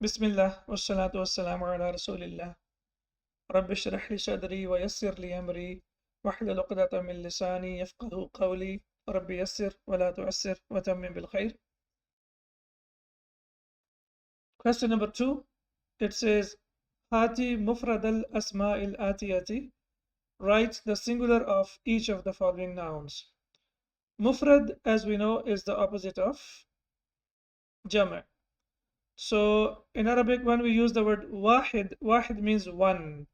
Bismillah wassalatu wassalamu ala rasulillah. Rabbi shrah li sadri wa yassir li amri wahlul uqdatan min lisani yafqahu qawli. Rabbi yassir wa la tu'assir wa tammim bil khair. Question number 2. It says Hati mufrad al asma'il atiyati. Write the singular of each of the following nouns. Mufrad, as we know, is the opposite of jama'. So in Arabic, when we use the word wahid, wahid means one.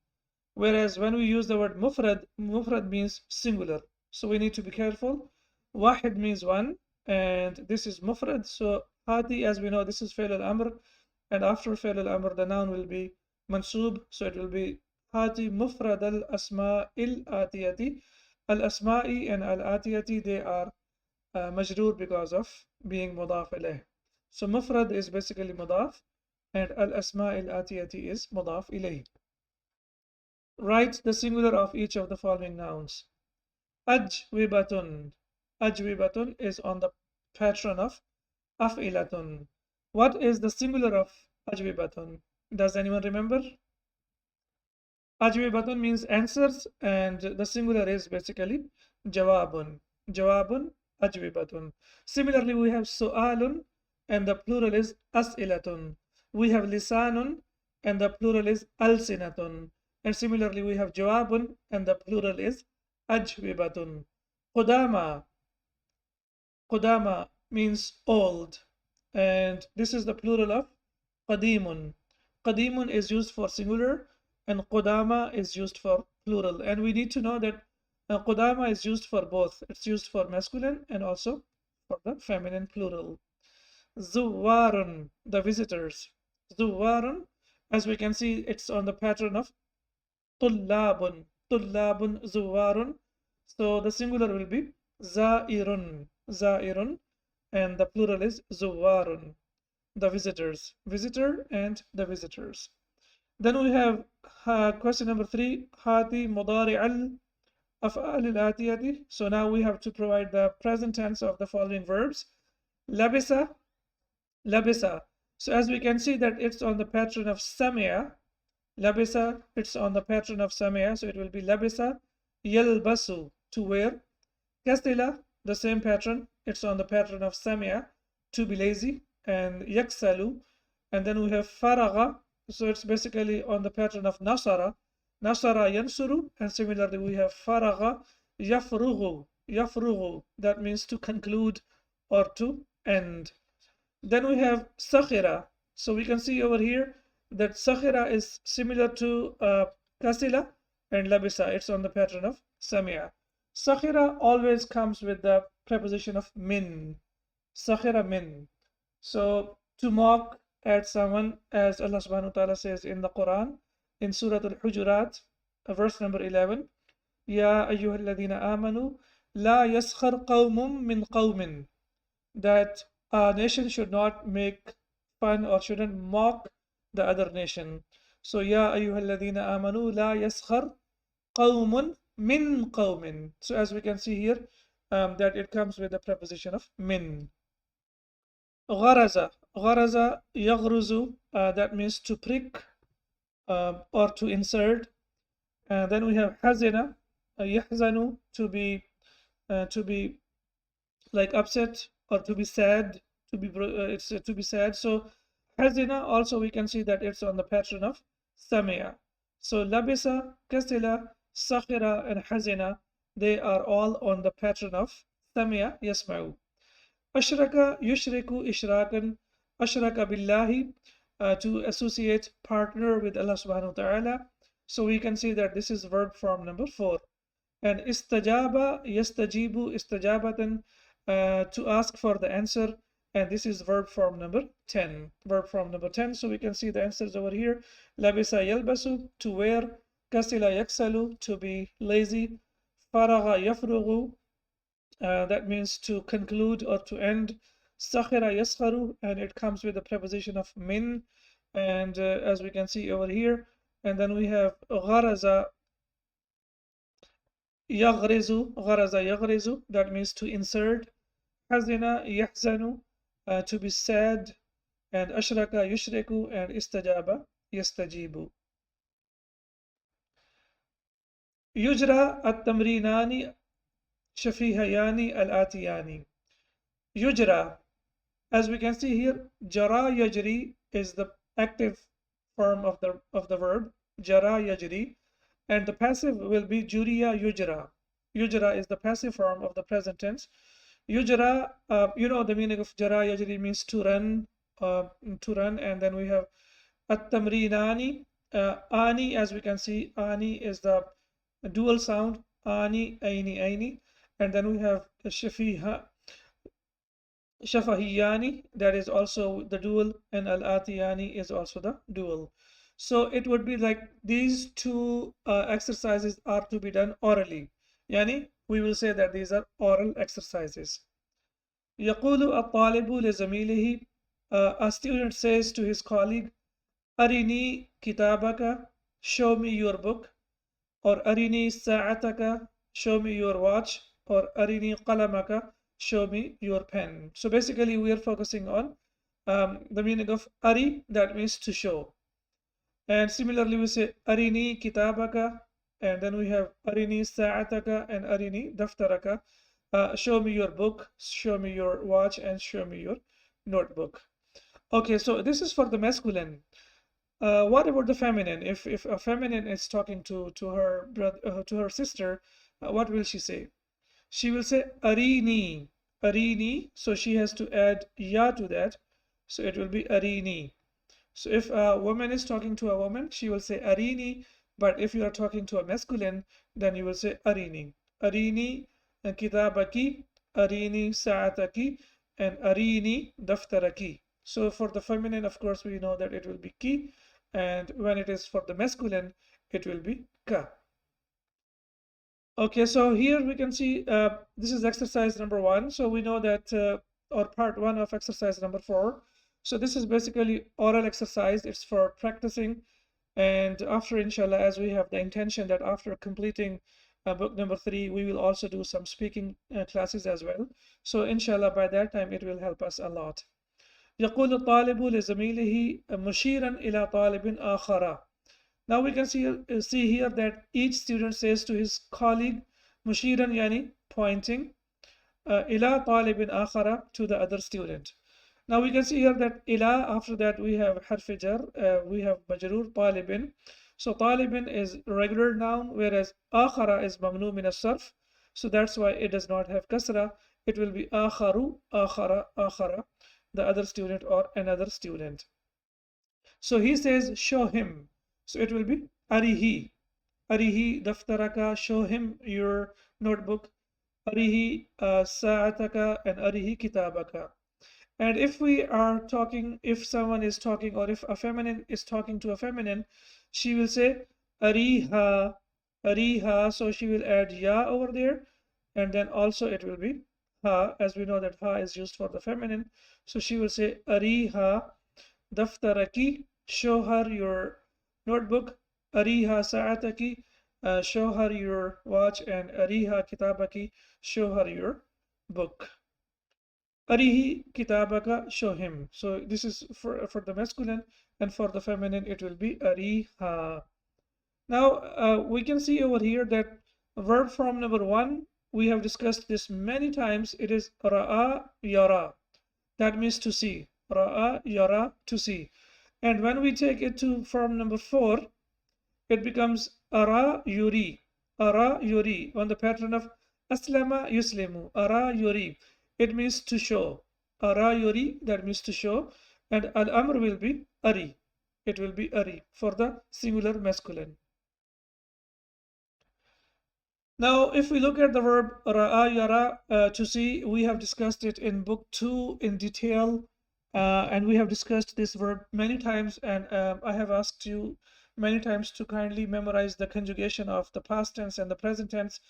Whereas when we use the word mufrad, mufrad means singular. So we need to be careful. Wahid means one, and this is mufrad. So hati, as we know, this is fi'l al-amr, and after fi'l al-amr, the noun will be mansub. So it will be hati mufrad al-asma'il atiyati. Al-asma'i and al-atiyati, they are majroor because of being mudaf ilayh. So mufrad is basically mudaf, and al-asma'il atiyati is mudaf ilayh. Write the singular of each of the following nouns. Ajwibatun. Ajwibatun is on the pattern of af'ilatun. What is the singular of ajwibatun? Does anyone remember? Ajwibatun means answers, and the singular is basically jawabun. Jawabun, ajwibatun. Similarly, we have su'alun, and the plural is as'ilatun. We have lisanun, and the plural is alsinatun. And similarly, we have jawabun, and the plural is ajwibatun. Qudama. Qudama means old, and this is the plural of qadimun. Qadimun is used for singular, and qudama is used for plural. And we need to know that qudama is used for both. It's used for masculine and also for the feminine plural. Zuwarun, the visitors. Zuwarun, as we can see, it's on the pattern of tullabun. Tullabun, zuwarun. So the singular will be zairun. Zairun, and the plural is zuwarun. The visitors. Visitor and the visitors. Then we have question number 3. Hati mudari al af'al al atiyati. So now we have to provide the present tense of the following verbs. Labisa. Labisa. So as we can see that it's on the pattern of samia. Labisa, it's on the pattern of samia, so it will be labisa yalbasu, to wear. Kastila, the same pattern, it's on the pattern of samia, to be lazy. And yaksalu, and then we have faragha, so it's basically on the pattern of nasara. Nasara yansuru, and similarly we have faragha yafrughu. Yafrughu, that means to conclude or to end. Then we have sakhira. So we can see over here that sakhira is similar to kasila and labisa. It's on the pattern of samia. Sakhira always comes with the preposition of min. Sakhira min. So to mock at someone, as Allah subhanahu wa ta'ala says in the Quran, in Surah Al-Hujurat, verse number 11, Ya ayyuhalladhina amanu, la yaskhar qawmum min qawmin. That a nation should not make fun or shouldn't mock the other nation. So, Ya ayyuhalladhina amanu la yaskhar qawmun min qawmin. So, as we can see here, that it comes with the preposition of min. Gharaza. Gharaza yaghruzu, that means to prick or to insert. Then we have hazina, yahzanu, to be like upset or to be sad, it's to be sad. So hazina also we can see that it's on the pattern of samia. So labisa, kasila, sakhira, and hazina, they are all on the pattern of samia yasma'u. Ashraka yushriku ishrakan. Ashraka billahi, to associate, partner with Allah subhanahu wa ta'ala. So we can see that this is verb form number 4. And istajaba yastajibu istajabatan, to ask for the answer, and this is verb form number 10. Verb form number 10. So we can see the answers over here. Labisa yalbasu, to wear. Kasila yaksalu, to be lazy. Faragha yafrughu, that means to conclude or to end. Sakhira yaskharu, and it comes with the preposition of min, and as we can see over here. And then we have gharaza yaghrizu. Gharaza yaghrizu, that means to insert. Hazina yahzanu, to be sad. and ashraka yushriku, and istajaba yastajibu. Yujra at-tamrinani shafihayani al-atiyani. Yujra, as we can see here, jara yajri is the active form of the verb, jara yajri, and the passive will be juriya yujra. Yujra is the passive form of the present tense. Yujra, you know the meaning of jara yajri means to run, and then we have at-tamrinani, ani, as we can see, ani is the dual sound, ani, aini, and then we have shafahiyani, that is also the dual, and al-atiyani is also the dual. So it would be like these two exercises are to be done orally. Yani, we will say that these are oral exercises. يقول الطالب لزميله, a student says to his colleague, أرني كتابك, show me your book, or أرني ساعتك, show me your watch, or أرني قلمك, show me your pen. So basically we are focusing on the meaning of ari, that means to show. And similarly we say arini kitabaka, and then we have arini sa'ataka and arini daftaraka. Show me your book, show me your watch, and show me your notebook. Okay, so this is for the masculine. What about the feminine? If a feminine is talking to her brother, to her sister, what will she say? She will say arini, arini. So she has to add ya to that. So it will be arini. So if a woman is talking to a woman, she will say arini. But if you are talking to a masculine, then you will say arini. Arini kitabaki, arini sa'ataki, and arini daftaraki. So for the feminine, of course, we know that it will be ki, and when it is for the masculine, it will be ka. Okay, so here we can see this is exercise number 1. So we know that, or part 1 of exercise number 4. So this is basically oral exercise. It's for practicing. And after, inshallah, as we have the intention that after completing book number 3, we will also do some speaking classes as well. So inshallah, by that time, it will help us a lot. يقول الطالب لزميله مشيرا إلى طالب آخر. Now we can see here that each student says to his colleague, mushiran yani pointing, ila talibin akhara, to the other student. Now we can see here that ila, after that we have harf jar, we have majroor talibin. So talibin is regular noun, whereas akhara is mamnu min as-sarf. So that's why it does not have kasra. It will be akharu, akhara, akhara, the other student or another student. So he says, show him. So it will be arihi. Arihi daftaraka, show him your notebook. Arihi sa'ataka, and arihi kitabaka. And if we are talking, if someone is talking, or if a feminine is talking to a feminine, she will say ariha, ariha. So she will add ya over there, and then also it will be ha, as we know that ha is used for the feminine. So she will say ariha daftaraki, show her your notebook. Ariha sa'ataki, show her your watch. And ariha kitabaki, show her your book. Arihi kitabaka, show him. So this is for the masculine, and for the feminine it will be ariha. Now we can see over here that verb form number 1, we have discussed this many times. It is ra'a yara. That means to see. Ra'a yara, to see. And when we take it to form number 4, it becomes ara yuri. Ara yuri, on the pattern of aslama yuslimu. Ara yuri, it means to show. Ara yuri, that means to show. And al amr will be ari. It will be ari for the singular masculine. Now, if we look at the verb ra'a yara, to see, we have discussed it in book 2 in detail. And we have discussed this verb many times, and I have asked you many times to kindly memorize the conjugation of the past tense and the present tense.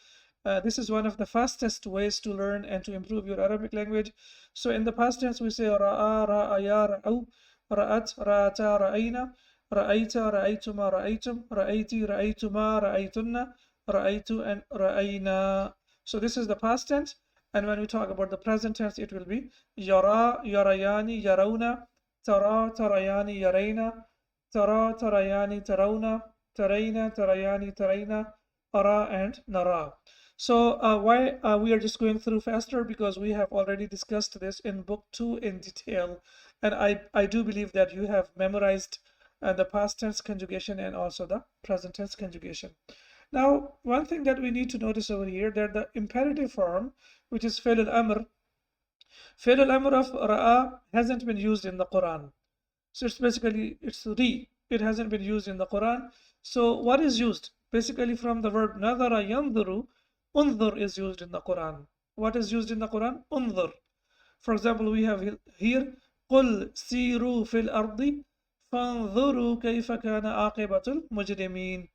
This is one of the fastest ways to learn and to improve your Arabic language. So in the past tense we say ra'a, ra'aya, ra'u, ra'at, ra'ata, ra'ayna, ra'ayta, ra'aytuma, ra'aytum, ra'ayti, ra'aytuma, ra'aytunna, ra'aytu, and ra'ayna. So this is the past tense. And when we talk about the present tense, it will be yara, yarayani, yarawna, tara, tarayani, yarayna, tara, tarayani, tarawna, tarayna, tarayani, tarayna, ara, and nara. So why we are just going through faster, because we have already discussed this in book 2 in detail, and I do believe that you have memorized the past tense conjugation and also the present tense conjugation. Now, one thing that we need to notice over here, that the imperative form, which is fi'l al-amr, fi'l al-amr of ra'a hasn't been used in the Quran. So it's basically, it's re. It hasn't been used in the Quran. So what is used? Basically from the verb nadara yanduru, unzur is used in the Quran. What is used in the Quran? Unzur. For example, we have here, قُلْ سِيرُوا فِي الْأَرْضِ فَانظُرُوا كَيْفَ كَانَ عَاقِبَةُ الْمُجْرِمِينَ.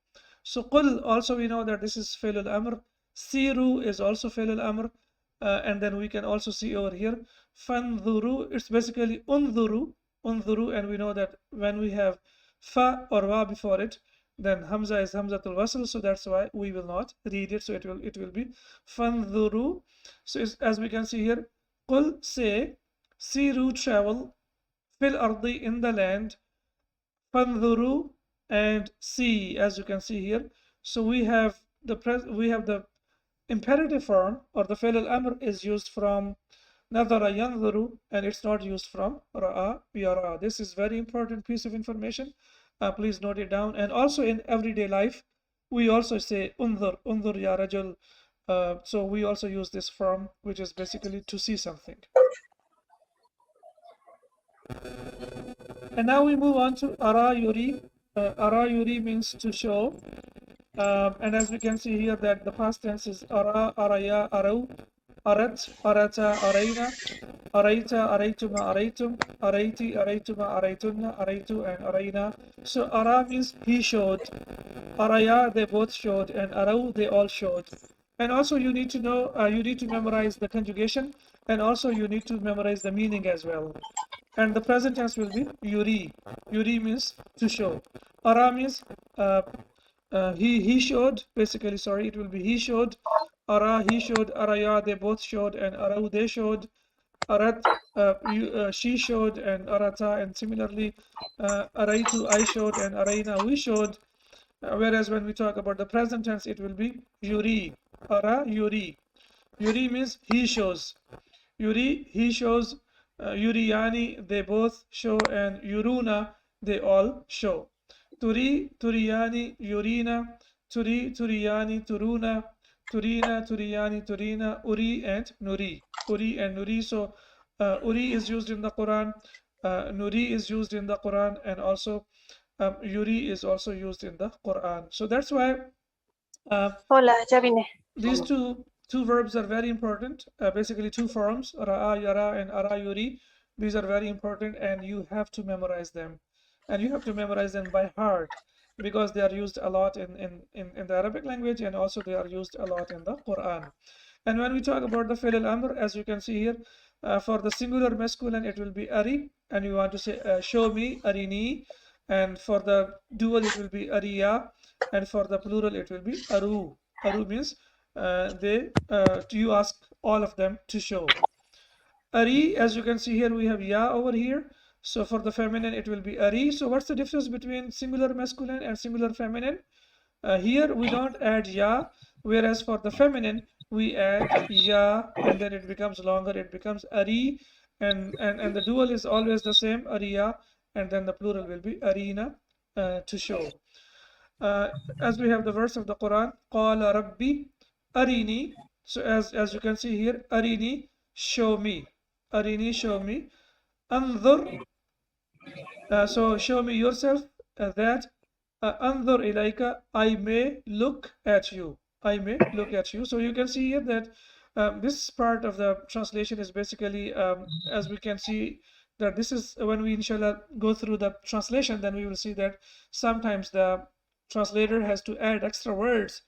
So قُلْ, also we know that this is fi'l al-amr. Siru is also fi'l al-amr. And then we can also see over here, فَانظُرُوا, it's basically unzuru, unzuru, and we know that when we have fa or wa before it, then hamza is hamzatul wasl, so that's why we will not read it. So it will be fanzuru. So as we can see here, qul, say, siru, travel, fil ardi, in the land, fanzuru, and see, as you can see here. So we have the imperative form, or the fi'l al-amr is used from nadara yanzuru, and it's not used from ra'a yara. This is very important piece of information. Please note it down. And also in everyday life, we also say unzur, unzur ya rajul. So we also use this form, which is basically to see something. And now we move on to ara yuri. Ara yuri means to show. And as we can see here, that the past tense is ara, araya, arau, arat, arata, araina, araita, araituma, araitum, araiti, araituma, araitunna, araitu, and araina. So ara means he showed, araya, they both showed, and arau, they all showed. And also you need to know, you need to memorize the conjugation, and also you need to memorize the meaning as well. And the present tense will be yuri. Yuri means to show. Ara means he showed, basically, sorry, it will be he showed, ara, he showed, araya, they both showed, and arau, they showed, arat, she showed, and arata, and similarly, araitu, I showed, and araina, we showed. Whereas when we talk about the present tense, it will be yuri, ara, yuri. Yuri means he shows. Yuri, he shows. Yuriyani, they both show, and yuruna, they all show. Turi, turiyani, yurina, turi, turiyani, turuna, turina, turiyani, turina, uri, and nuri. Uri and nuri. So uri is used in the Quran, nuri is used in the Quran, and also yuri is also used in the Quran. So that's why Hola, ya vine. these two verbs are very important. Basically, two forms, ra'a, yara, and ara, yuri. These are very important, and you have to memorize them. And you have to memorize them by heart, because they are used a lot in the Arabic language, and also they are used a lot in the Quran. And when we talk about the fi'l al-amr, as you can see here, for the singular masculine, it will be ari, and you want to say, show me, arini. And for the dual, it will be ariya, and for the plural, it will be aru. Aru means you ask all of them to show. Ari, as you can see here, we have ya over here. So for the feminine, it will be ari. So what's the difference between singular masculine and singular feminine? Here we don't add ya, whereas for the feminine, we add ya, and then it becomes longer, it becomes ari, and the dual is always the same, ariya, and then the plural will be arina, to show. As we have the verse of the Quran, قَالَ رَبِّي أَرِنِي. So as you can see here, أَرِنِي, show me. أَرِنِي, show me. أَنظُرْ, so show me yourself, that أَنظُرْ إِلَيْكَ, I may look at you. I may look at you. So you can see here that this part of the translation is basically, as we can see, that this is when we inshallah go through the translation, then we will see that sometimes the translator has to add extra words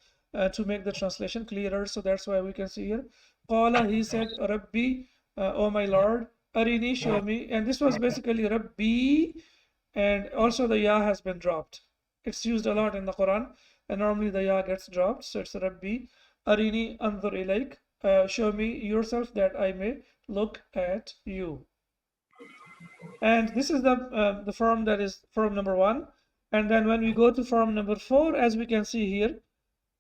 to make the translation clearer. So that's why we can see here, Qala, he said, Rabbi, oh my Lord, Arini, show me. And this was basically Rabbi, and also the ya has been dropped. It's used a lot in the Quran, and normally the ya gets dropped. So it's Rabbi, Arini, Anzur ilayk, show me yourself that I may look at you. And this is the form that is form number 1. And then when we go to form number 4, as we can see here,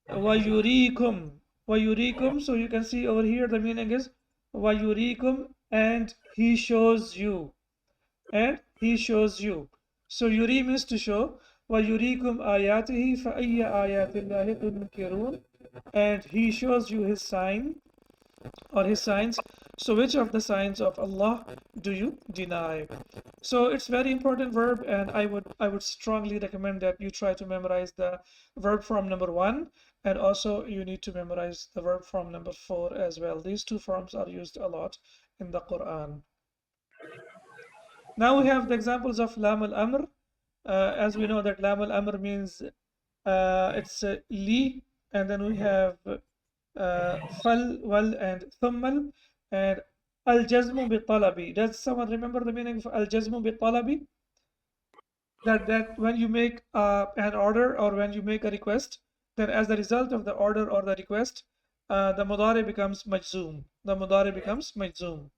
وَيُرِيكُمْ وَيُرِيكُمْ. So you can see over here the meaning is وَيُرِيكُمْ, and he shows you. And he shows you. So yuri means to show. وَيُرِيكُمْ آيَاتِهِ فَأَيَّ آيَاتِ اللَّهِ تُنْكِرُونَ. And he shows you his sign or his signs. So which of the signs of Allah do you deny? So it's very important verb, and I would strongly recommend that you try to memorize the verb form number 1, and also you need to memorize the verb form number 4 as well. These two forms are used a lot in the Quran. Now we have the examples of Lam al-Amr. As we know that Lam al-Amr means it's li, and then we have fal, wal, and thummal, and al-jazmu bi-talabi. Does someone remember the meaning of al-jazmu bi-talabi? That when you make an order or when you make a request, then as the result of the order or the request, the mudari becomes majzoom. The mudari becomes majzoom.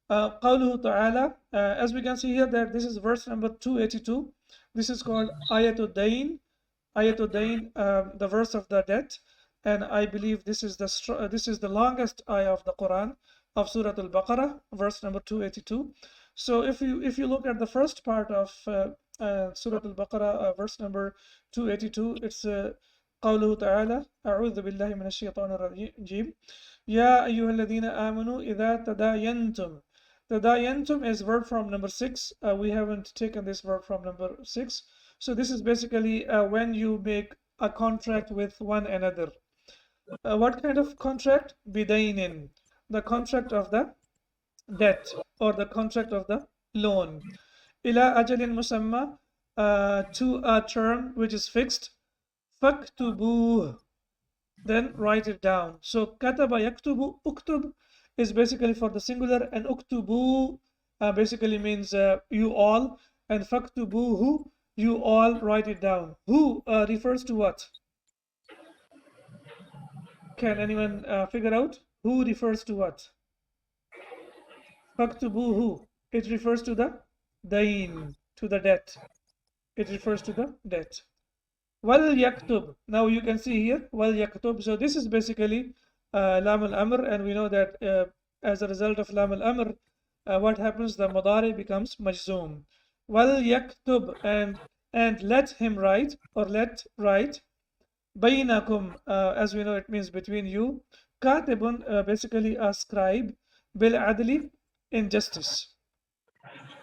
قوله تعالى, as we can see here that this is verse number 282. This is called Ayatul Dain. Ayatul Dain, the verse of the debt, and I believe this is the longest ayah of the Quran of Surah Al-Baqarah, verse number 282. So if you look at the first part of Surah Al-Baqarah, verse number 282, it's قوله تعالى أعوذ بالله من الشيطان الرجيم يا أيها الذين آمنوا إذا تداينتم. Tadayantum is verb from number 6. We haven't taken this verb from number 6. So this is basically when you make a contract with one another. What kind of contract? Bidainin, the contract of the debt or the contract of the loan. Ila ajalin musamma, to a term which is fixed. Faktubuh, then write it down. So kataba yaktubu, uktub is basically for the singular, and uktubu basically means you all, and faktubuhu, you all write it down. Who refers to what? Can anyone figure out? Who refers to what? Faktubuhu. It refers to the dain, to the debt. It refers to the debt. Wal yaktub. Now you can see here, wal yaktub. So this is basically Lam al-Amr, and we know that as a result of Lam al-Amr, what happens? The Mudari becomes Majzoom. Wal yaktub, and let him write, or let write. Bainakum, as we know, it means between you. Katibun, basically a scribe. Bil adli, injustice.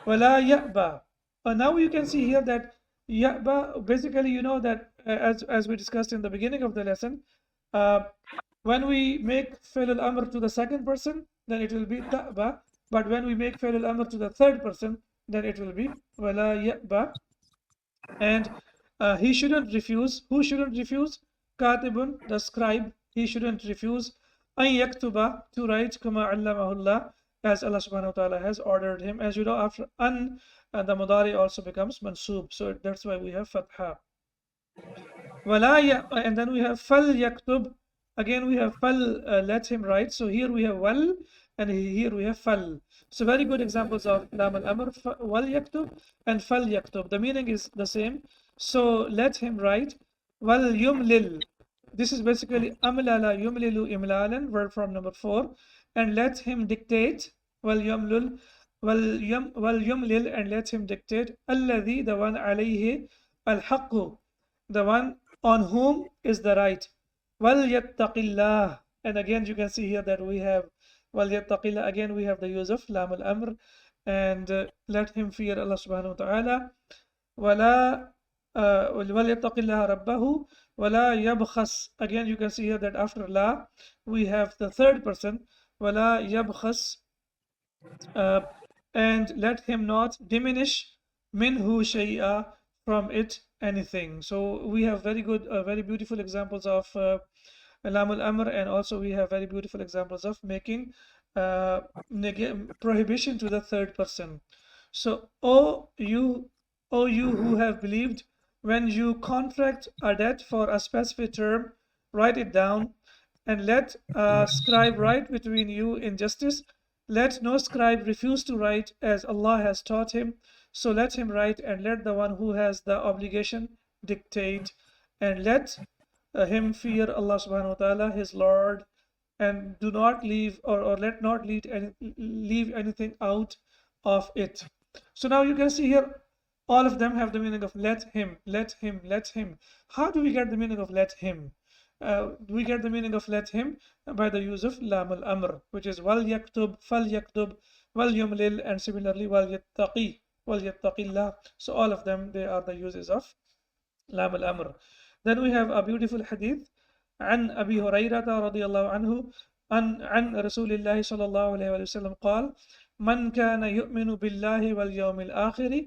Wala ya'ba. Now you can see here that ya'ba, basically you know that as we discussed in the beginning of the lesson, when we make fi'l al-amr to the second person, then it will be ta'ba. But when we make fi'l al-amr to the third person, then it will be wala ya'ba. And he shouldn't refuse. Who shouldn't refuse? Katibun, the scribe. He shouldn't refuse. An yaktuba, to write, kama allamahullah, as Allah subhanahu wa ta'ala has ordered him. As you know, after an, the mudari also becomes mansub. So that's why we have fatha. And then we have fal yaktub. Again we have fal, let him write. So here we have wal, and here we have fal. So very good examples of lam al-amr, wal yaktub and fal yaktub. The meaning is the same. So let him write. Wal yumlil. This is basically amlala yumlilu imlalan, verb from number 4. And let him dictate. Wal yumlil, wal yumlil, and let him dictate. Alladhi, the one, alayhi al-haqqu, the one on whom is the right. Wal yattaqillah. And again you can see here that we have wal yattaqillah. Again we have the use of lam al-amr, and let him fear Allah subhanahu wa ta'ala. Wala وَلْيَتَّقِ رَبَّهُ وَلَا يَبْخَسْ. Again you can see here that after la we have the third person, وَلَا يَبْخَسْ, and let him not diminish minhu shay'a, from it anything. So we have very good, very beautiful examples of lam al-amr, and also we have very beautiful examples of making prohibition to the third person. So O you who have believed, when you contract a debt for a specific term, write it down, and let a scribe write between you in justice, Let no scribe refuse to write as Allah has taught him, so let him write, and let the one who has the obligation dictate, and let him fear Allah subhanahu wa ta'ala, his Lord, and do not leave or let not leave anything out of it. So now you can see here all of them have the meaning of let him, let him, let him. How do we get the meaning of let him? We get the meaning of let him by the use of lam al-amr, which is wal yaktub, fal yaktub, wal yumlil, and similarly wal yattaqi, wal yattaqillah. So all of them, they are the uses of lam al-amr. Then we have a beautiful hadith عن أبي هريرة رضي الله عنه عن رسول الله صلى الله عليه وسلم قال من كان يؤمن بالله واليوم الآخر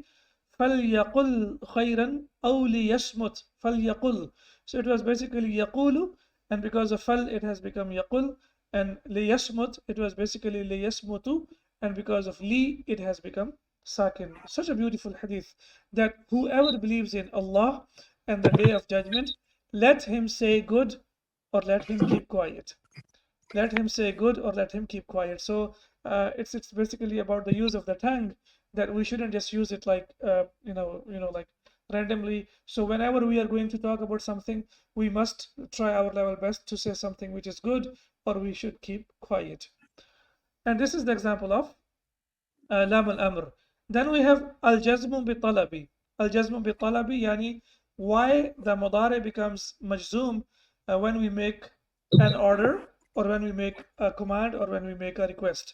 فليقل خيرا أو ليصمت فليقل. So it was basically يقول, and because of fal it has become يقل, and ليصمت it was basically ليصمت, and because of li it has become saakin. Such a beautiful hadith that whoever believes in Allah and the day of judgment, let him say good or let him keep quiet. Let him say good or let him keep quiet. So it's basically about the use of the tongue, that we shouldn't just use it like like randomly. So whenever we are going to talk about something, we must try our level best to say something which is good, or we should keep quiet. And this is the example of lam al-amr. Then we have al-jazmu bi-talabi. Al-jazmu bi-talabi, yani why the mudari becomes majzoom when we make an order, or when we make a command, or when we make a request.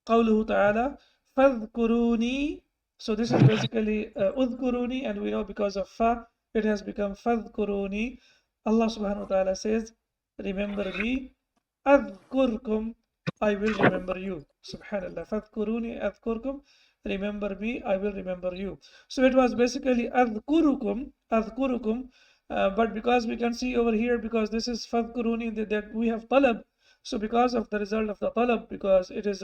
قوله تعالى فاذكروني. So this is basically udhkuruni, and we know because of fa it has become fadhkuruni. Allah subhanahu wa ta'ala says, remember me, adhkurkum, I will remember you. Subhanallah. Fadhkuruni adhkurkum, remember me, I will remember you. So it was basically adhkurukum, adhkurukum, but because we can see over here, because this is fadhkuruni, that we have talab. So because of the result of the talab, because it is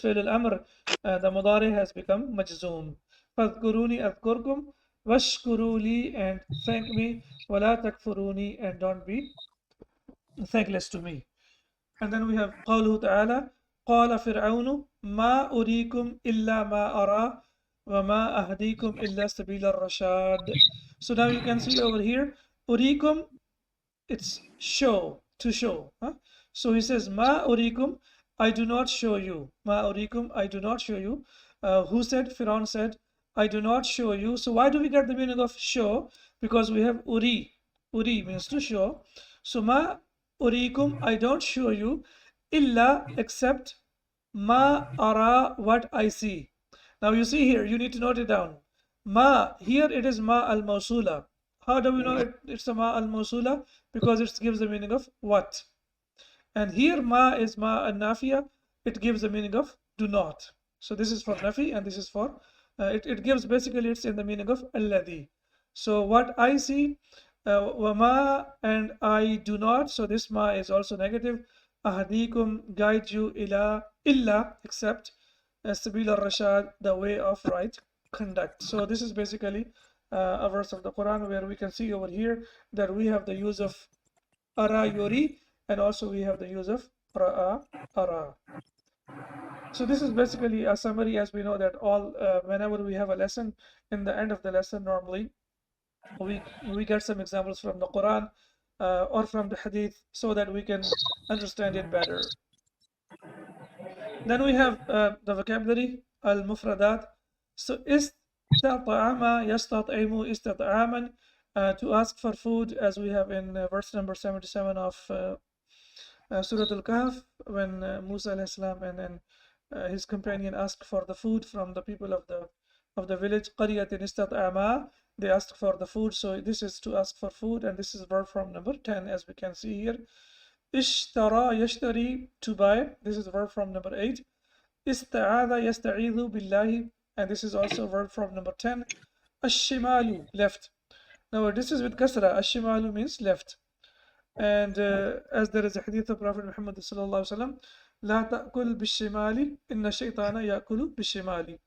fi'l al-amr, the mudari has become majzoom. فَاذْكُرُونِي أَذْكُرْكُمْ وَاشْكُرُوا لِي, and thank me, وَلَا تَكْفُرُونِي, and don't be thankless to me. And then we have قوله تعالى قال فرعون ما أريكم إلا ما أرى وما أهديكم إلا سبيل الرشاد. So now you can see over here, أريكم, it's show, to show. Huh? So he says, Ma urikum, I do not show you. Ma urikum, I do not show you. Who said? Firaun said, I do not show you. So why do we get the meaning of show? Because we have uri. Uri means to show. So ma urikum, I don't show you. Illa, except ma ara, what I see. Now you see here, you need to note it down. Ma, here it is ma al-mawsula. How do we know it's a ma al-mawsula? Because it gives the meaning of what. And here ma is ma al-nafiya. It gives the meaning of do not. So this is for nafi, and this is for, it gives basically, it's in the meaning of alladhi. So what I see, wama, and I do not. So this ma is also negative. Ahadikum, guide you, illa, except sabil al-rashad, the way of right conduct. So this is basically a verse of the Quran where we can see over here that we have the use of ara yuri, and also we have the use of ra'a ara. So this is basically a summary, as we know that all whenever we have a lesson, in the end of the lesson normally we get some examples from the Quran or from the Hadith, so that we can understand it better. Then we have the vocabulary al-mufradat. So istat'ama yastat'imu istat'aman, to ask for food, as we have in verse number 77 of Surah Al-Kahf, when Musa alayhi salam and his companion asked for the food from the people of the village. Qaryatin istat'ama, they asked for the food. So this is to ask for food, and this is verb from number 10, as we can see here. Ishtara yashtari, to buy. This is verb from number 8. Ista'adha yasta'idhu billahi, and this is also verb from number 10. Ash-shimalu, left. Now this is with kasra. Ash-shimalu means left. And as there is a hadith of Prophet Muhammad sallallahu alaihi wasallam, لا تأكل بالشمال إن الشيطان يأكل بالشمال.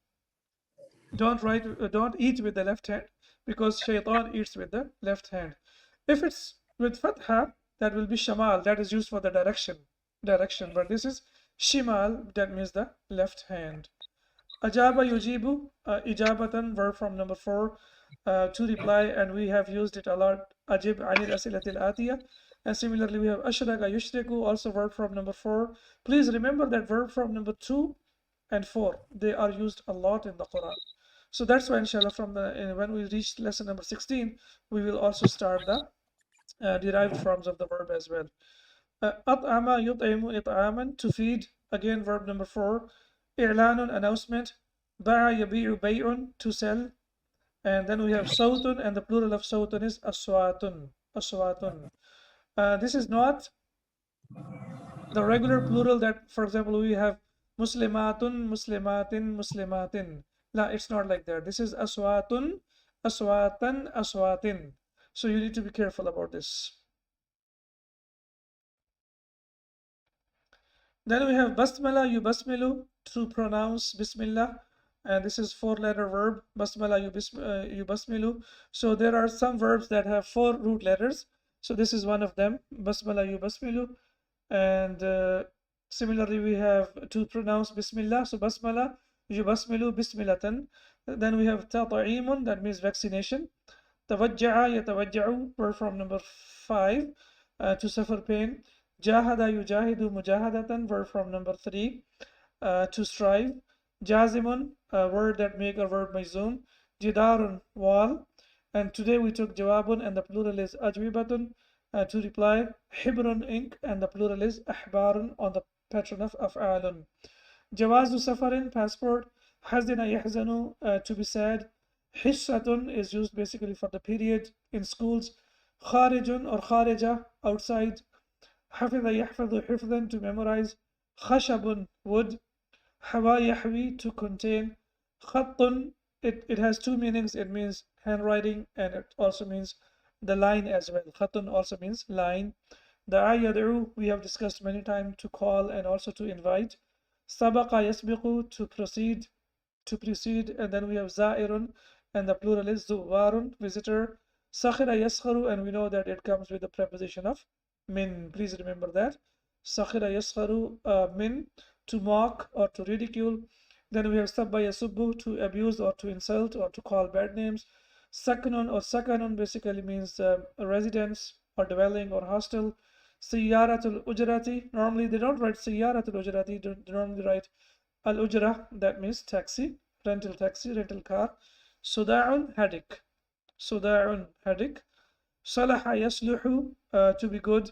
Don't eat with the left hand, because shaitan eats with the left hand. If it's with fatha, that will be shamal, that is used for the direction. But this is Shimal, that means the left hand. Ajaba yujibu, ijabatan, verb from number 4, to reply, and we have used it a lot. Ajib anil asilatil atiyah. And similarly, we have ashraka yushriku, also verb from number 4. Please remember that verb from number 2 and 4, they are used a lot in the Quran. So that's why, inshallah, when we reach lesson number 16, we will also start the derived forms of the verb as well. أطعم يطعم إطعاما, to feed, again verb number 4. إعلان, announcement. باع يبيع بيع, to sell. And then we have صوت, and the plural of صوت is أصوات. أصوات. This is not the regular plural that, for example, we have muslimatun, muslimatin, muslimatin. La, it's not like that. This is aswatun, aswatan, aswatin. So you need to be careful about this. Then we have basmala, yubasmilu, to pronounce bismillah. And this is 4-letter verb, basmala, yubasmilu. So there are some verbs that have 4 root letters. So this is one of them, basmala, yubasmilu. And similarly, we have to pronounce bismillah. So basmala, yubasmilu, bismillatan. Then we have tat'imun, that means vaccination. Tawajja'a, yatawajja'u, verb from number 5, to suffer pain. Jahada yujahidu mujahadatan, verb from number 3, to strive. Jazimun, a word that make a verb majzoom. Jidarun, wall. And today we took jawabun, and the plural is ajwibatun, to reply. Hibrun, ink, and the plural is ahbarun, on the pattern of af'alun. Jawazu safarin, passport. Hazina yahzanu, to be sad. Hissatun is used basically for the period in schools. Kharijun or kharija, outside. Hafidha yahfadhu hifdhan, to memorize. Khashabun, wood. Hawa yahwi, to contain. Khattun, it has 2 meanings. It means handwriting, and it also means the line as well. Khattun also means line. Da'a yad'u, we have discussed many times, to call and also to invite. Sabaqa yasbiqu, to precede. And then we have za'irun, and the plural is zuwarun, visitor. Sakhira yaskharu, and we know that it comes with the preposition of min. Please remember that. Sakhira yaskharu, min, to mock or to ridicule. Then we have sabba yasubbu, to abuse or to insult or to call bad names. Sakanun or sakanun basically means residence or dwelling or hostel. Siyaratul ujrati, normally they don't write siyaratul ujrati, they normally write al ujra, that means taxi, rental car. Suda'un, headache. Suda'un, headache. Salaha yasluhu, to be good.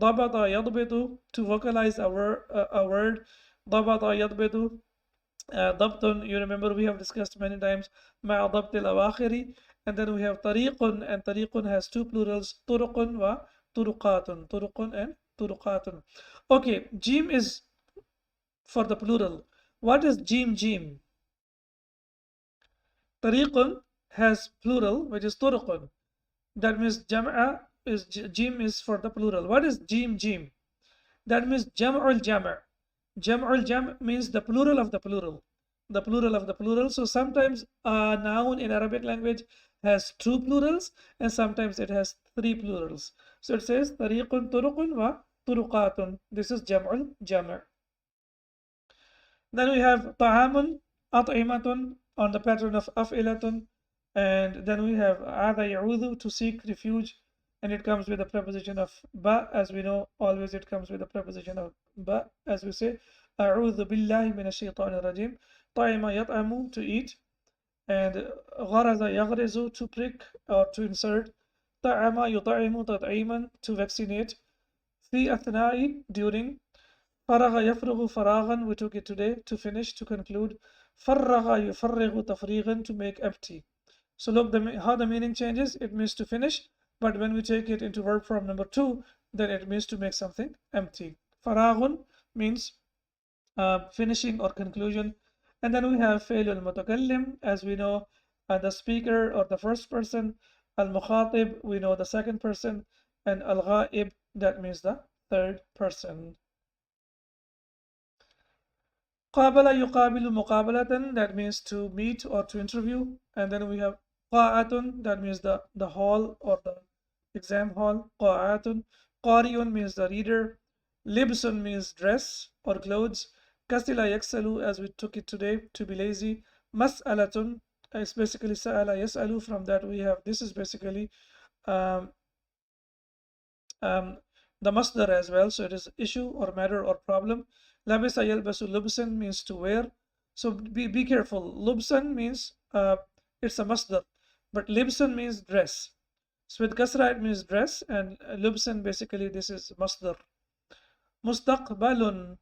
Dabata yadbitu, to vocalize a word. Dabata yadbitu. Dabtun, you remember we have discussed many times. Ma'a dabtil awakhiri. And then we have tariqun, and tariqun has 2 plurals. Turuqun wa turuqatun. Turuqun and turuqatun. Okay, jim is for the plural. What is jim? Tariqun has plural, which is turuqun. That means jam'a is jim is for the plural. What is jim? That means jam'ul jam'. Jam'ul jam' means the plural of the plural. The plural of the plural. So sometimes a noun in Arabic language has 2 plurals, and sometimes it has 3 plurals. So it says tariqun turuqun wa turuqatun. This is jam'ul jam'. Then we have ta'amun, at'imatun, on the pattern of af'ilatun. And then we have ada ya'udhu, to seek refuge, and it comes with the preposition of ba. As we know, always it comes with the preposition of ba, as we say a'udhu billahi minash shaitanir rajim. Ta'ima yat'amu, to eat. And gharaza yaghrizu, to prick or to insert. Ta'ama yut'imu tat'iman, to vaccinate. Fi athna'i, during. Faragha yafrughu faraghan, we took it today, to finish, to conclude. Farragha yufarrighu tafrighan, to make empty. So look, how the meaning changes. It means to finish, but when we take it into verb form number 2, then it means to make something empty. Faraghun means finishing or conclusion. And then we have fi'lul mutakallim, as we know, the speaker or the first person. Al-mukhatib, we know the second person. And al-ghaib, that means the third person. Qabala yuqabilu muqabalatan, that means to meet or to interview. And then we have qa'atun, that means the hall or the exam hall. Qa'atun. Qari'un means the reader. Libsun means dress or clothes. Kasila yaksalu, as we took it today, to be lazy. Mas'alatun is basically sa'ala yas'alu. From that we have, this is basically um, the masdar as well. So it is issue or matter or problem. Labisa yalbasu lubsan means to wear. So be careful. Lubsan means it's a masdar, but libsan means dress. So with kasra it means dress, and lubsan basically this is masdar. مستقبل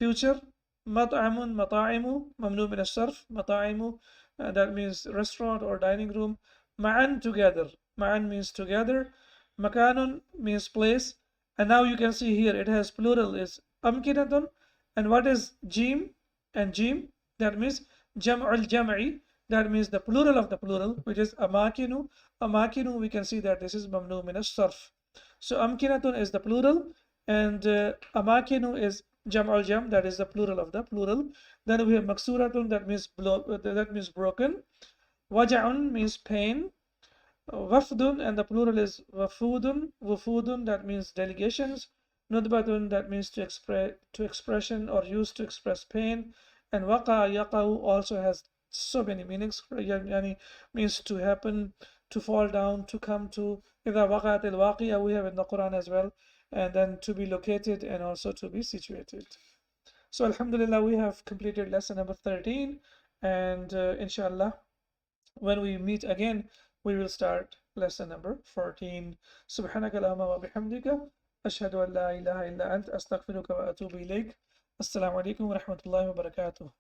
future. مطعم مطاعم ممنوع من الصرف مطاعم that means restaurant or dining room. معا together. معا means together. مكان means place. And now you can see here it has plural is أمكنة. And what is جيم and جيم? That means جمع الجمع. That means the plural of the plural, which is أماكن. أماكن, we can see that this is ممنوع من الصرف. So أمكنة is the plural, and amakinu is jam'ul jam, that is the plural of the plural. Then we have maksuratun, that means broken. Waja'un means pain. Wafdun, and the plural is wafudun. Wufudun, that means delegations. Nudbatun, that means to expression or used to express pain. And waqa yaqa'u also has so many meanings. Yani means to happen, to fall down, to come to. إذا وقعت الواقعة, we have in the Quran as well. And then to be located and also to be situated. So alhamdulillah, we have completed lesson number 13, and inshallah when we meet again we will start lesson number 14. سبحانك اللهم وبحمدك أشهد أن لا إله إلا أنت أستغفرك وأتوب إليك. السلام عليكم ورحمة الله وبركاته.